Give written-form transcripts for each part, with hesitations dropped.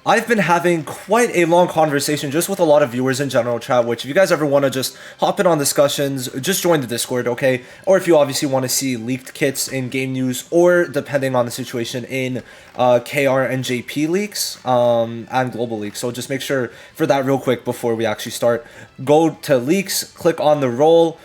I've been having quite a long conversation just with a lot of viewers in general chat, which if you guys ever want to just hop in on discussions, just join the Discord, okay? Or if you obviously want to see leaked kits in game news, or depending on the situation in KR and JP leaks and global leaks. So just make sure for that real quick before we actually start. Go to leaks, click on the roll,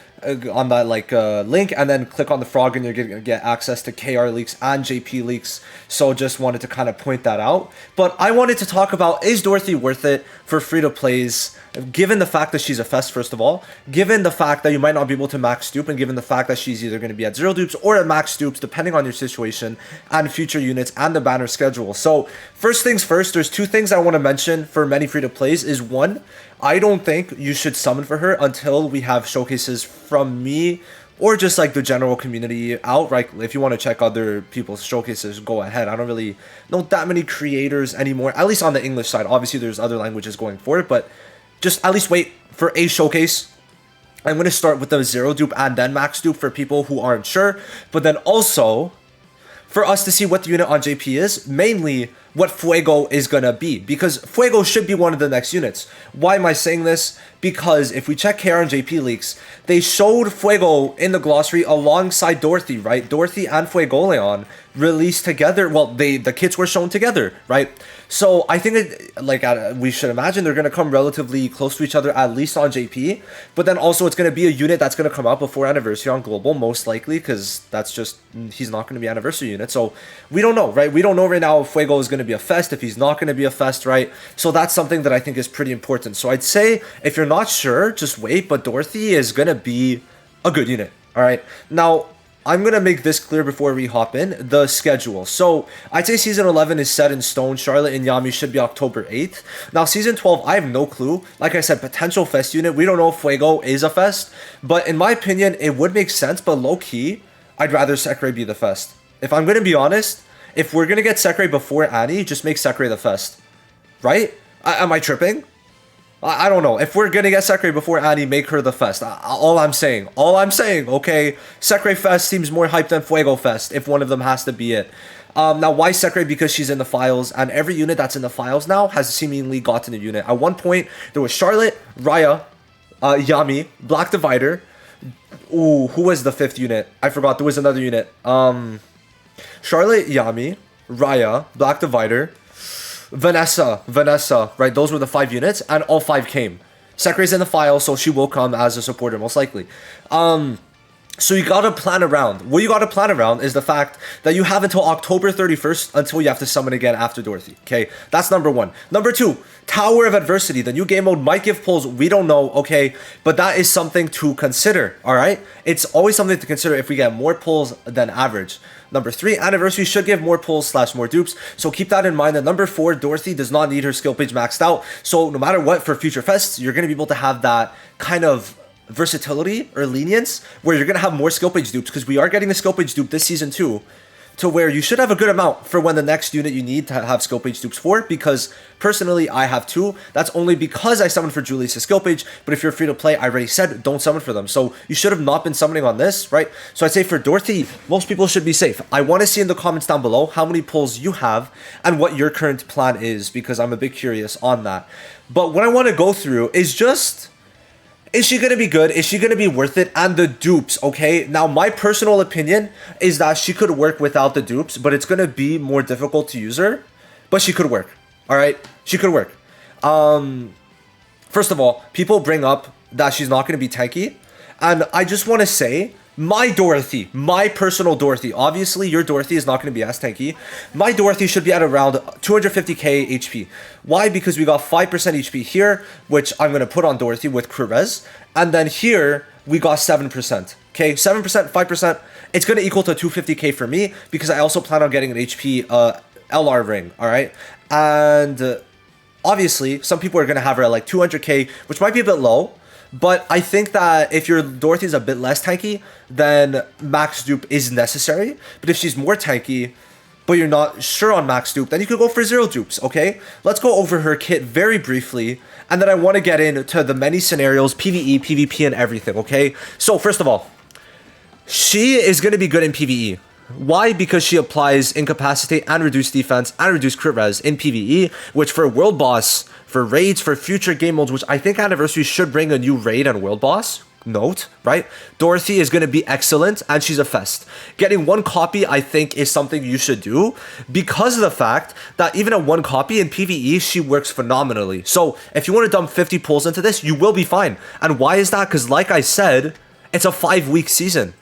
on that link, and then click on the frog and you're gonna get access to KR leaks and JP leaks. So just wanted to kind of point that out. But I wanted to talk about, is Dorothy worth it for free to plays, given the fact that she's a fest, first of all, given the fact that you might not be able to max dupe, and given the fact that she's either going to be at 0 dupes or at max dupes depending on your situation and future units and the banner schedule. So first things first, there's two things I want to mention for many free to plays. Is one, I don't think you should summon for her until we have showcases from me or just like the general community out, right? If you want to check other people's showcases, go ahead. I don't really know that many creators anymore, at least on the English side. Obviously there's other languages going for it, but just at least wait for a showcase. I'm going to start with the 0 dupe and then max dupe for people who aren't sure, but then also for us to see what the unit on JP is, mainly what Fuego is going to be, because Fuego should be one of the next units. Why am I saying this? Because if we check KR and JP leaks, they showed Fuego in the glossary alongside Dorothy, right? Dorothy and Fuegoleon released together. Well, the kits were shown together, right? So I think we should imagine they're going to come relatively close to each other, at least on JP. But then also it's going to be a unit that's going to come out before Anniversary on Global, most likely, because that's just, he's not going to be Anniversary unit. So we don't know, right? We don't know right now if Fuego is going to be a fest, if he's not going to be a fest, right? So that's something that I think is pretty important. So I'd say if you're not sure, just wait, but Dorothy is going to be a good unit, all right? Now, I'm going to make this clear before we hop in, the schedule. So I'd say Season 11 is set in stone. Charlotte and Yami should be October 8th. Now, Season 12, I have no clue. Like I said, potential fest unit. We don't know if Fuego is a fest, but in my opinion, it would make sense, but low-key, I'd rather Sekre be the fest. If I'm going to be honest, if we're going to get Sekre before Annie, just make Sekre the fest. Right? Am I tripping? I don't know. If we're going to get Sekre before Annie, make her the fest. All I'm saying, okay? Sekre Fest seems more hyped than Fuego Fest, if one of them has to be it. Now, why Sekre? Because she's in the files, and every unit that's in the files now has seemingly gotten a unit. At one point, there was Charlotte, Raya, Yami, Black Divider. Ooh, who was the 5th unit? I forgot. There was another unit. Charlotte, Yami, Raya, Black Divider, Vanessa, right? Those were the 5 units, and all 5 came. Sekre's in the file, so she will come as a supporter, most likely. So you gotta plan around. What you gotta plan around is the fact that you have until October 31st until you have to summon again after Dorothy, okay? That's number 1. Number 2, Tower of Adversity. The new game mode might give pulls, we don't know, okay? But that is something to consider, all right? It's always something to consider if we get more pulls than average. Number 3, Anniversary should give more pulls / more dupes, so keep that in mind. And number 4, Dorothy does not need her skill page maxed out, so no matter what, for future fests, you're gonna be able to have that kind of versatility or lenience where you're going to have more skill page dupes, because we are getting a skill page dupe this season too, to where you should have a good amount for when the next unit you need to have skill page dupes for, because personally I have 2. That's only because I summoned for Julius' skill page, but if you're free to play, I already said don't summon for them, so you should have not been summoning on this, right? So I'd say for Dorothy, most people should be safe. I want to see in the comments down below how many pulls you have and what your current plan is, because I'm a bit curious on that. But what I want to go through is just, is she going to be good? Is she going to be worth it? And the dupes, okay? Now, my personal opinion is that she could work without the dupes, but it's going to be more difficult to use her. But she could work, all right? She could work. First of all, people bring up that she's not going to be tanky. And I just want to say, my Dorothy, my personal Dorothy, obviously your Dorothy is not going to be as tanky. My Dorothy should be at around 250k HP. Why? Because we got 5% HP here, which I'm going to put on Dorothy with Cruz. And then here, we got 7%. Okay, 7%, 5%. It's going to equal to 250k for me, because I also plan on getting an HP LR ring, all right? And obviously, some people are going to have her at like 200k, which might be a bit low. But I think that if your Dorothy is a bit less tanky, then max dupe is necessary. But if she's more tanky, but you're not sure on max dupe, then you could go for 0 dupes, okay? Let's go over her kit very briefly, and then I want to get into the many scenarios, PvE, PvP, and everything, okay? So first of all, she is going to be good in PvE. Why? Because she applies Incapacitate and Reduce Defense and Reduce Crit Res in PvE, which for World Boss, for raids, for future game modes, which I think Anniversary should bring a new raid and World Boss. Note, right? Dorothy is going to be excellent, and she's a fest. Getting one copy, I think, is something you should do because of the fact that even at one copy in PvE, she works phenomenally. So if you want to dump 50 pulls into this, you will be fine. And why is that? Because like I said, it's a 5-week season.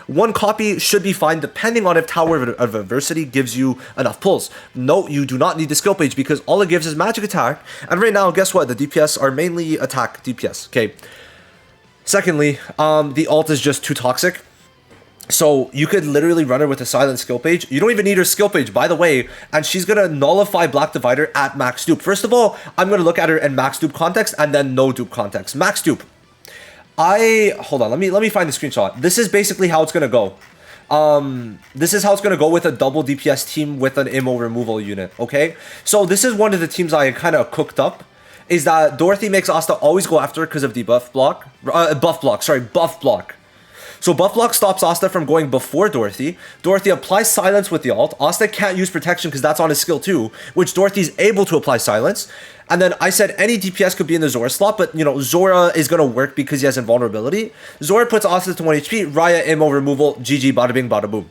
One copy should be fine depending on if Tower of Adversity gives you enough pulls. No, you do not need the skill page because all it gives is magic attack. And right now, guess what? The DPS are mainly attack DPS. Okay. Secondly, the ult is just too toxic. So you could literally run her with a silent skill page. You don't even need her skill page, by the way. And she's going to nullify Black Divider at max dupe. First of all, I'm going to look at her in max dupe context and then no dupe context. Max dupe. Hold on, let me find the screenshot. This is basically how it's going to go. This is how it's going to go with a double DPS team with an IMO removal unit, okay? So this is one of the teams I kind of cooked up. Is that Dorothy makes Asta always go after her because of debuff block. Buff block. So buff block stops Asta from going before Dorothy. Dorothy applies silence with the ult. Asta can't use protection because that's on his skill too, which Dorothy's able to apply silence. And then I said any DPS could be in the Zora slot, but you know, Zora is going to work because he has invulnerability. Zora puts Asta to 1 HP, Raya IMO removal, GG, bada bing, bada boom.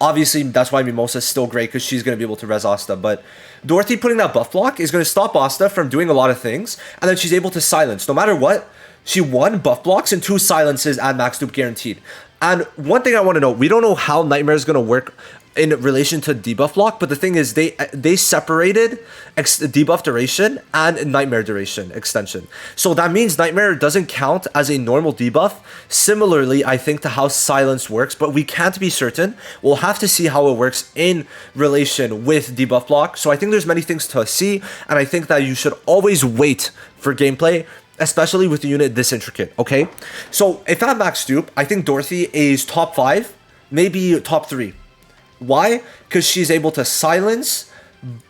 Obviously, that's why Mimosa is still great because she's going to be able to res Asta. But Dorothy putting that buff block is going to stop Asta from doing a lot of things. And then she's able to silence. No matter what, she 1 buff blocks and 2 silences at max dupe guaranteed. And one thing I want to know, we don't know how Nightmare is going to work in relation to debuff block, but the thing is they separated debuff duration and Nightmare duration extension. So that means Nightmare doesn't count as a normal debuff. Similarly, I think to how silence works, but we can't be certain. We'll have to see how it works in relation with debuff block. So I think there's many things to see, and I think that you should always wait for gameplay, especially with the unit this intricate, okay? So if at max dupe, I think Dorothy is top 5, maybe top 3. Why? Because she's able to silence,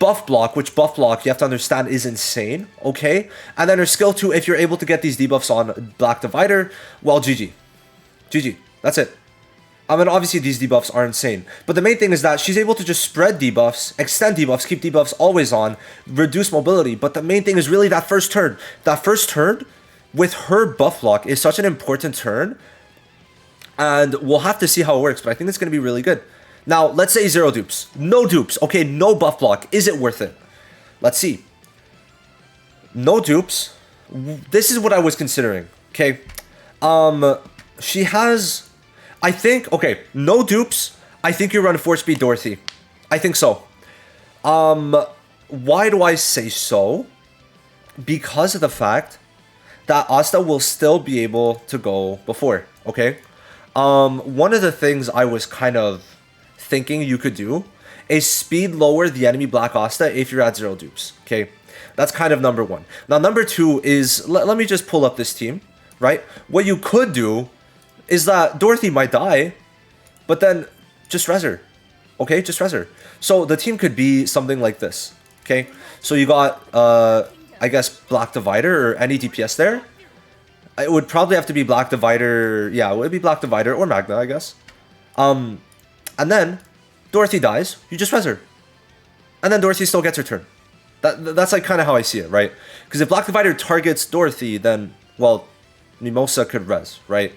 buff block, which buff block, you have to understand, is insane, okay? And then her skill 2, if you're able to get these debuffs on Black Divider, well, GG. GG. That's it. I mean, obviously, these debuffs are insane. But the main thing is that she's able to just spread debuffs, extend debuffs, keep debuffs always on, reduce mobility. But the main thing is really that first turn. That first turn with her buff block is such an important turn. And we'll have to see how it works, but I think it's going to be really good. Now, let's say 0 dupes. No dupes. Okay, no buff block. Is it worth it? Let's see. No dupes. This is what I was considering. Okay. She has... I think... Okay, no dupes. I think you run 4-speed Dorothy. I think so. Why do I say so? Because of the fact that Asta will still be able to go before. Okay? One of the things I was kind of thinking you could do is speed lower the enemy Black Asta if you're at 0 dupes. Okay, that's kind of number 1. Now number 2 is let me just pull up this team, right? What you could do is that Dorothy might die, but then just res her. Okay, just res her. So the team could be something like this. Okay, so you got I guess Black Divider or any DPS there. It would probably have to be Black Divider. Yeah, it would be Black Divider or Magna, I guess. And then Dorothy dies, you just res her. And then Dorothy still gets her turn. That's like kind of how I see it, right? Because if Black Divider targets Dorothy, then, well, Mimosa could res, right?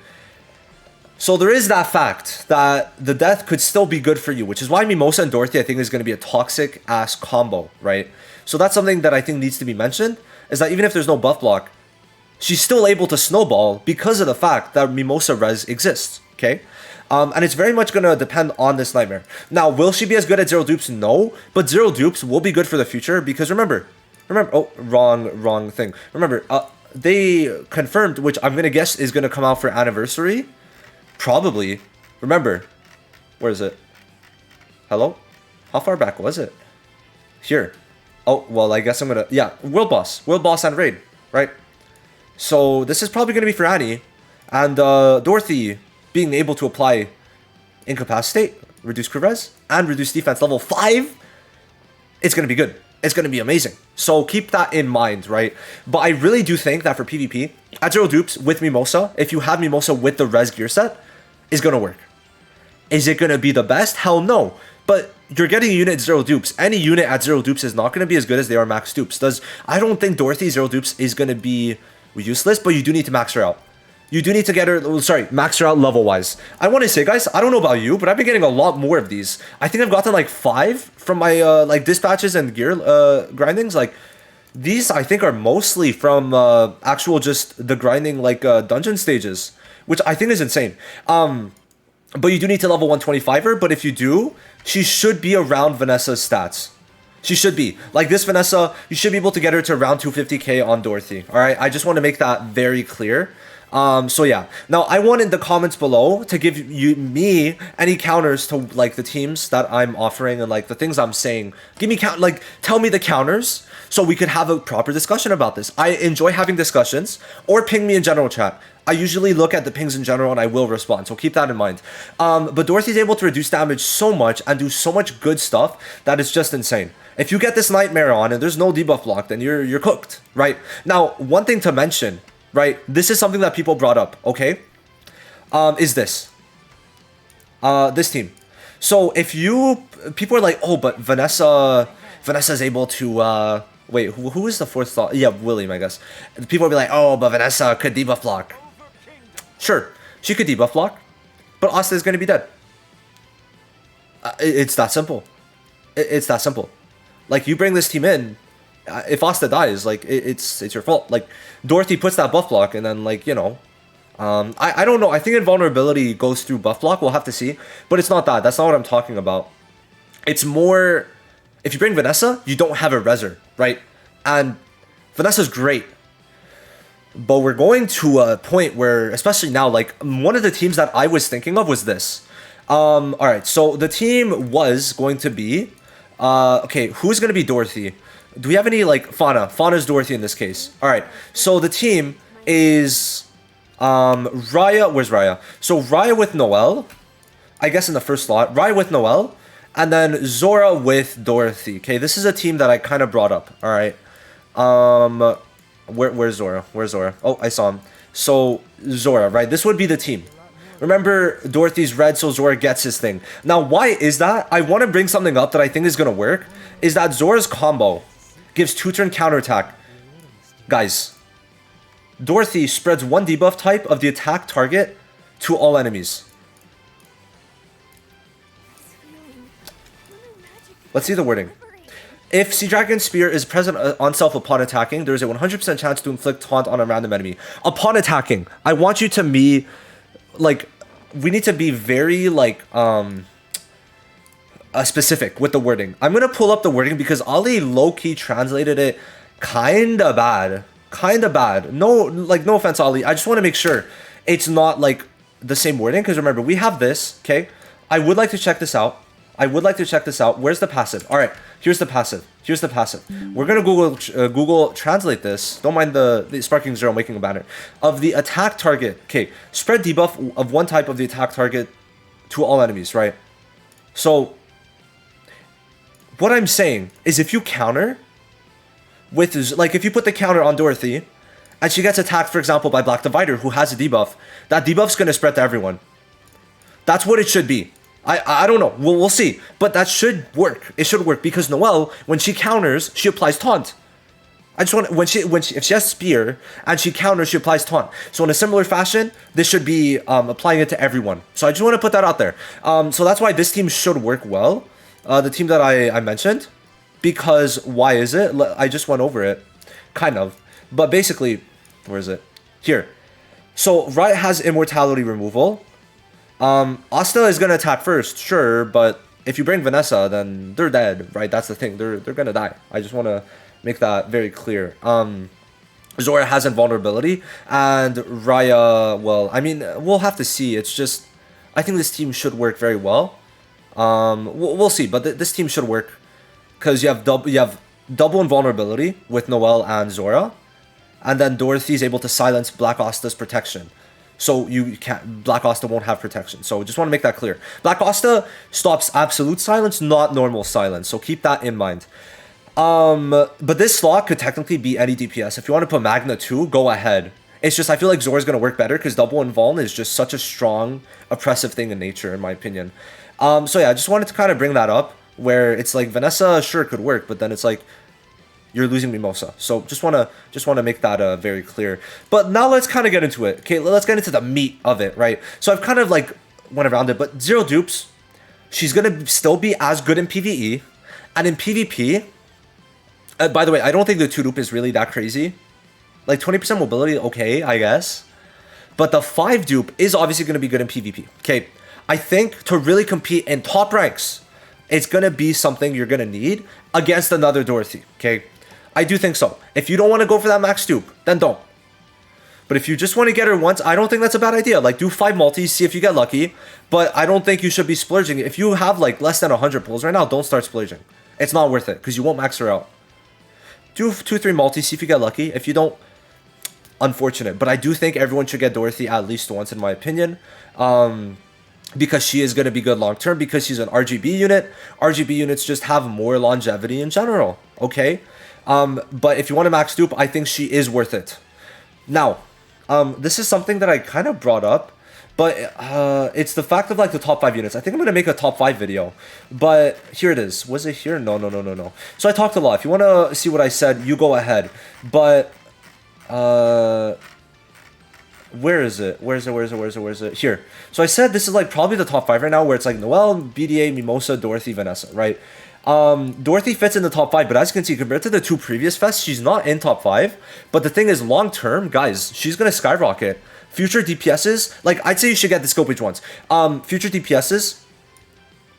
So there is that fact that the death could still be good for you, which is why Mimosa and Dorothy, I think, is going to be a toxic-ass combo, right? So that's something that I think needs to be mentioned, is that even if there's no buff block, she's still able to snowball because of the fact that Mimosa res exists, okay? And it's very much going to depend on this Nightmare. Now, will she be as good at 0 dupes? No. But 0 dupes will be good for the future because remember, oh, wrong thing. Remember, they confirmed, which I'm going to guess is going to come out for Anniversary. Probably. Remember, where is it? Hello? How far back was it? Here. Oh, well, I guess I'm going to, yeah, World Boss and Raid, right? So this is probably going to be for Annie. And Dorothy being able to apply Incapacitate, reduce crit res, and reduce defense level 5, it's going to be good. It's going to be amazing. So keep that in mind, right? But I really do think that for PvP, at 0 dupes with Mimosa, if you have Mimosa with the res gear set, is going to work. Is it going to be the best? Hell no. But you're getting a unit at 0 dupes. Any unit at 0 dupes is not going to be as good as they are max dupes. I don't think Dorothy 0 dupes is going to be useless, but you do need to max her out. You do need to get her, sorry, max her out level-wise. I want to say, guys, I don't know about you, but I've been getting a lot more of these. I think I've gotten like 5 from my like dispatches and gear grindings. Like these, I think, are mostly from actual just the grinding like dungeon stages, which I think is insane. But you do need to level 125 her. But if you do, she should be around Vanessa's stats. She should be. Like this Vanessa, you should be able to get her to around 250k on Dorothy. All right, I just want to make that very clear. So yeah. Now I want in the comments below to give me any counters to like the teams that I'm offering and like the things I'm saying. Give me tell me the counters so we could have a proper discussion about this. I enjoy having discussions, or ping me in general chat. I usually look at the pings in general and I will respond, so keep that in mind. But Dorothy's able to reduce damage so much and do so much good stuff that it's just insane. If you get this Nightmare on and there's no debuff lock, then you're cooked, right? Now, one thing to mention, right? This is something that people brought up, okay? Is this. This team. So if people are like, oh, but Vanessa's able to, wait, who is the fourth thought? Yeah, William, I guess. People will be like, oh, but Vanessa could debuff lock. Sure, she could debuff lock, but Asta is going to be dead. It's that simple. It's that simple. Like, you bring this team in, if Asta dies, like, it's your fault. Like, Dorothy puts that buff block, and then, like, you know, I don't know. I think invulnerability goes through buff block. We'll have to see. But it's not that. That's not what I'm talking about. It's more, if you bring Vanessa, you don't have a reser, right? And Vanessa's great. But we're going to a point where, especially now, like, one of the teams that I was thinking of was this. Alright, so the team was going to be, okay, who's going to be Dorothy? Do we have any, like, Fauna? Fauna's Dorothy in this case. Alright, so the team is, Raya, where's Raya? So Raya with Noelle, I guess in the first slot, Raya with Noelle, and then Zora with Dorothy. Okay, this is a team that I kind of brought up, alright? Where's Zora? Where's Zora? Oh, I saw him. So, Zora, right? This would be the team. Remember, Dorothy's red, so Zora gets his thing. Now, why is that? I want to bring something up that I think is going to work. Is that Zora's combo gives 2-turn counterattack. Guys, Dorothy spreads 1 debuff type of the attack target to all enemies. Let's see the wording. If Sea Dragon's Spear is present on self upon attacking, there is a 100% chance to inflict taunt on a random enemy. Upon attacking, I want you to be, like, we need to be very, like, specific with the wording. I'm going to pull up the wording because Ali low-key translated it kinda bad. Kinda bad. No, like, no offense, Ali. I just want to make sure it's not, like, the same wording. Because remember, we have this, okay? I would like to check this out. Where's the passive? All right, here's the passive. We're gonna Google translate this. Don't mind the sparking zero making a banner of the attack target. Okay, spread debuff of 1 type of the attack target to all enemies. Right. So what I'm saying is, if you counter with, like, if you put the counter on Dorothy, and she gets attacked, for example, by Black Divider, who has a debuff, that debuff's gonna spread to everyone. That's what it should be. I don't know. We'll see. But that should work. It should work because Noelle, when she counters, she applies taunt. I just want if she has spear and she counters, she applies taunt. So in a similar fashion, this should be applying it to everyone. So I just want to put that out there. So that's why this team should work well. The team that I mentioned, because why is it? I just went over it, kind of. But basically, where is it? Here. So Riot has immortality removal. Asta is gonna attack first, sure, but if you bring Vanessa, then they're dead, right? That's the thing. They're gonna die. I just want to make that very clear. Zora has invulnerability, and Raya, well, I mean, we'll have to see. It's just, I think this team should work very well. We'll see, but this team should work because you have double invulnerability with Noelle and Zora, and then Dorothy's able to silence Black Asta's protection. So Black Asta won't have protection. So just want to make that clear. Black Asta stops absolute silence, not normal silence. So keep that in mind. But this slot could technically be any DPS. If you want to put Magna 2, go ahead. It's just I feel like Zora's gonna work better because double invuln is just such a strong, oppressive thing in nature, in my opinion. So yeah, I just wanted to kind of bring that up where it's like Vanessa sure could work, but then it's like you're losing Mimosa. So just wanna make that very clear. But now let's kind of get into it. Okay, let's get into the meat of it, right? So I've kind of like went around it, but Zero Dupes, she's gonna still be as good in PvE, and in PvP. By the way, I don't think the 2 dupe is really that crazy. Like 20% mobility, okay, I guess. But the 5 dupe is obviously going to be good in PvP. Okay, I think to really compete in top ranks, it's going to be something you're going to need against another Dorothy. Okay, I do think so. If you don't want to go for that max dupe, then don't. But if you just want to get her once, I don't think that's a bad idea. Like, do 5 multis, see if you get lucky. But I don't think you should be splurging. If you have, like, less than 100 pulls right now, don't start splurging. It's not worth it, because you won't max her out. Do 2-3 multis, see if you get lucky. If you don't, unfortunate. But I do think everyone should get Dorothy at least once, in my opinion. Because she is going to be good long term, because she's an RGB unit. RGB units just have more longevity in general, okay? But if you want to max dupe, I think she is worth it. Now, this is something that I kind of brought up, but it's the fact of like the top 5 units. I think I'm going to make a top 5 video, but here it is. Was it here? No. So I talked a lot. If you want to see what I said, you go ahead. But where is it? Where is it? Here. So I said this is like probably the top 5 right now, where it's like Noelle, BDA, Mimosa, Dorothy, Vanessa, right? Dorothy fits in the top 5, but as you can see, compared to the 2 previous fests, she's not in top 5. But the thing is, long term, guys, she's gonna skyrocket. Future DPSs, like I'd say you should get the Scopage once. Future DPSs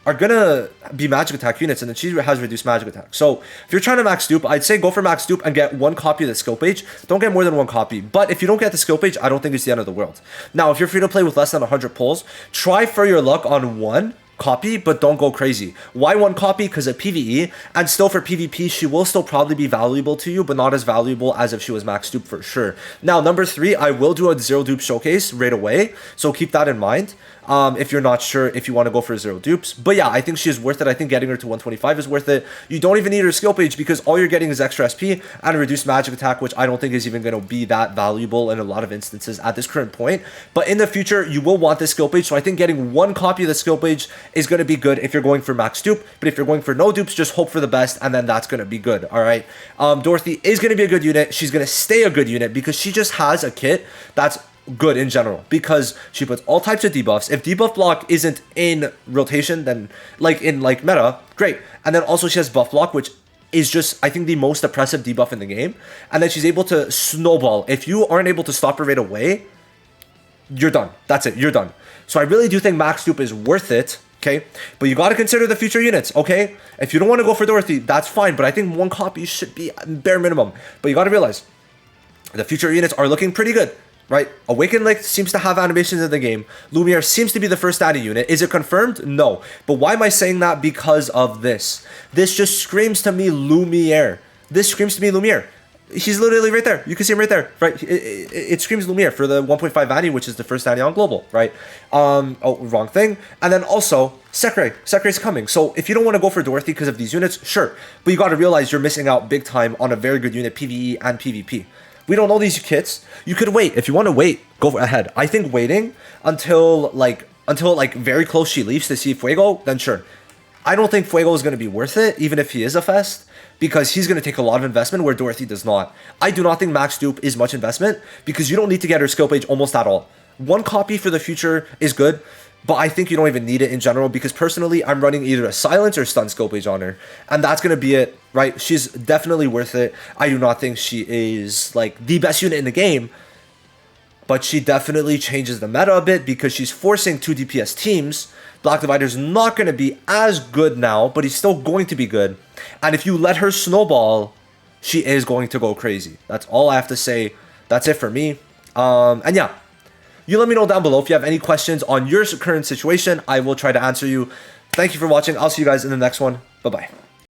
are gonna be magic attack units, and then she has reduced magic attack. So if you're trying to max dupe, I'd say go for max dupe and get 1 copy of the skill page. Don't get more than 1 copy. But if you don't get the skill page, I don't think it's the end of the world. Now, if you're free to play with less than 100 pulls, try for your luck on 1 copy, but don't go crazy. Why 1 copy? Because of PvE, and still for PvP, she will still probably be valuable to you, but not as valuable as if she was max dupe for sure. Now, number 3, I will do a 0 dupe showcase right away, so keep that in mind. If you're not sure if you want to go for 0 dupes. But yeah, I think she is worth it. I think getting her to 125 is worth it. You don't even need her skill page, because all you're getting is extra SP and a reduced magic attack, which I don't think is even going to be that valuable in a lot of instances at this current point. But in the future, you will want this skill page, so I think getting 1 copy of the skill page is going to be good if you're going for max dupe. But if you're going for no dupes, just hope for the best, and then that's going to be good. All right. Dorothy is going to be a good unit. She's going to stay a good unit because she just has a kit that's good in general, because she puts all types of debuffs. If debuff block isn't in rotation, then like in like meta, great. And then also she has buff block, which is just, I think, the most oppressive debuff in the game. And then she's able to snowball. If you aren't able to stop her right away, you're done. That's it, you're done. So I really do think max dupe is worth it. Okay, but you got to consider the future units, okay? If you don't want to go for Dorothy, that's fine, but I think 1 copy should be bare minimum. But you got to realize the future units are looking pretty good, right? Awakened Licht seems to have animations in the game. Lumiere seems to be the first added unit. Is it confirmed? No. But why am I saying that? Because of this. This just screams to me Lumiere. This screams to me Lumiere. He's literally right there. You can see him right there, right? It screams Lumiere for the 1.5 Annie, which is the first Annie on Global, right? Oh, wrong thing. And then also, Sekre. Sekre's coming. So if you don't want to go for Dorothy because of these units, sure. But you got to realize you're missing out big time on a very good unit, PvE and PvP. We don't know these kits. You could wait. If you want to wait, go ahead. I think waiting until very close she leaves to see Fuego, then sure. I don't think Fuego is going to be worth it, even if he is a fest, because he's going to take a lot of investment where Dorothy does not. I do not think max dupe is much investment, because you don't need to get her skill page almost at all. 1 copy for the future is good, but I think you don't even need it in general, because personally, I'm running either a silence or stun skill page on her, and that's going to be it, right? She's definitely worth it. I do not think she is like the best unit in the game, but she definitely changes the meta a bit, because she's forcing 2 DPS teams. Black Divider's not going to be as good now, but he's still going to be good. And if you let her snowball, she is going to go crazy. That's all I have to say. That's it for me. And yeah, you let me know down below if you have any questions on your current situation. I will try to answer you. Thank you for watching. I'll see you guys in the next one. Bye-bye.